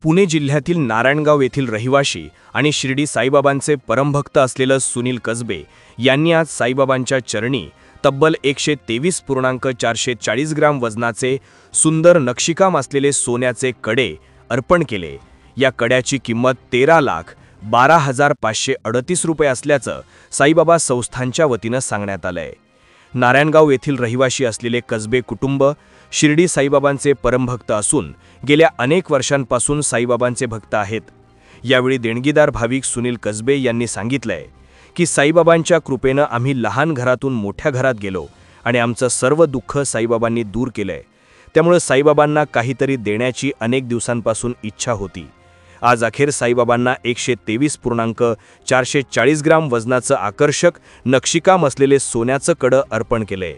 पुणे जिल्ह्यातील नारायणगाव येथील रहिवाशी आणि शिर्डी साईबाबांचे परमभक्त असलेले सुनील कसबे यांनी आज साईबाबांच्या चरणी तब्बल 123.440 ग्राम वजनाचे सुंदर नक्षीकाम असलेले सोन्याचे कडे अर्पण केले। या कड्याची किंमत 13,12,538 रुपये असल्याचं साईबाबा संस्थानच्या वतीनं सांगण्यात आलंय। नारायणगाव येथील रहिवाशी असलेले कसबे कुटुंब शिर्डी साईबाबांचे परमभक्त असून गेल्या अनेक वर्षांपासून साईबाबांचे भक्त आहेत। यावेळी देणगीदार भाविक सुनील कसबे यांनी सांगितलंय की साईबाबांच्या कृपेनं आम्ही लहान घरातून मोठ्या घरात गेलो आणि आमचं सर्व दुःख साईबाबांनी दूर केलंय। त्यामुळे साईबाबांना काहीतरी देण्याची अनेक दिवसांपासून इच्छा होती। आज अखेर साईबाबांना 123.440 ग्राम वजनाचं आकर्षक नक्षीकाम असलेले सोन्याचं कडं अर्पण केलंय।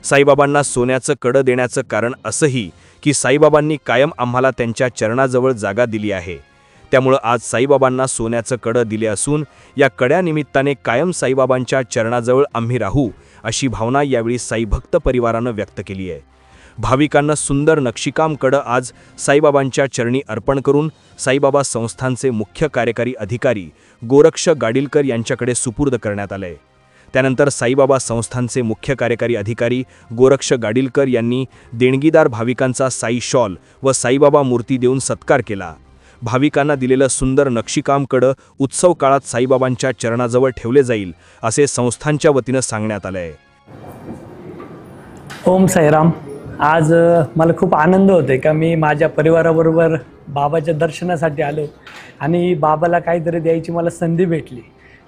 साईबाबांना सोन्याचं कडं देण्याचं कारण असंही की साईबाबांनी कायम आम्हाला त्यांच्या चरणाजवळ जागा दिली आहे। त्यामुळे आज साईबाबांना सोन्याचं कडं दिले असून या कड्यानिमित्ताने कायम साईबाबांच्या चरणाजवळ आम्ही राहू अशी भावना यावेळी साईभक्त परिवारानं व्यक्त केली आहे। भाविकांना सुंदर नक्षीकाम कडं आज साईबाबांच्या चरणी अर्पण करून साईबाबा संस्थानचे मुख्य कार्यकारी अधिकारी गोरक्ष गाडीलकर यांच्याकडे सुपूर्द करण्यात आले। त्यानंतर साईबाबा संस्थानचे मुख्य कार्यकारी अधिकारी गोरक्ष गाडीलकर यांनी देणगीदार भाविकांचा साई शॉल व साईबाबा मूर्ती देऊन सत्कार केला। भाविकांना दिलेलं सुंदर नक्षीकाम कडं उत्सव काळात साईबाबांच्या चरणाजवळ ठेवले जाईल असे संस्थानच्या वतीनं सांगण्यात आले। ओम साईराम। आज मला खूप आनंद होतोय का मी माझ्या परिवाराबरोबर बाबाच्या दर्शनासाठी आलो आणि बाबाला काहीतरी द्यायची मला संधी भेटली।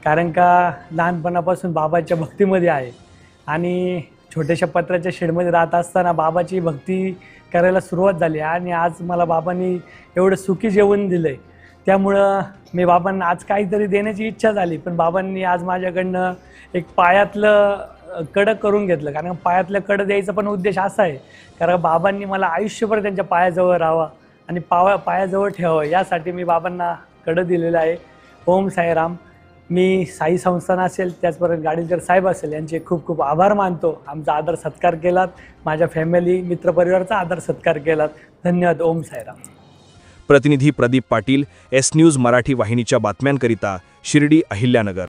कारण का लहानपणापासून बाबाच्या भक्तीमध्ये आहे आणि छोट्याशा पत्राच्या शेडमध्ये राहत असताना बाबाची भक्ती करायला सुरुवात झाली आणि आज मला बाबांनी एवढं सुखी जेवण दिलं आहे। त्यामुळं मी बाबांना आज काहीतरी देण्याची इच्छा झाली, पण बाबांनी आज माझ्याकडनं एक पायातलं कडं करून घेतलं। कारण पायातलं कडं द्यायचा पण उद्देश असा आहे कारण बाबांनी मला आयुष्यभर त्यांच्या पायाजवळ राहावं आणि पायाजवळ ठेवावं यासाठी मी बाबांना कडं दिलेलं आहे। ओम साईराम। मी साई संस्थान असेल त्याचबरोबर गाडीलकर साहेब असेल यांचे खूप खूप आभार मानतो। आमचा आदर सत्कार केलात, माझ्या फॅमिली मित्रपरिवाराचा आदर सत्कार केलात। धन्यवाद। ओम साईराम। प्रतिनिधी प्रदीप पाटील, एस न्यूज मराठी वाहिनीच्या बातम्यांकरिता शिर्डी अहिल्यानगर।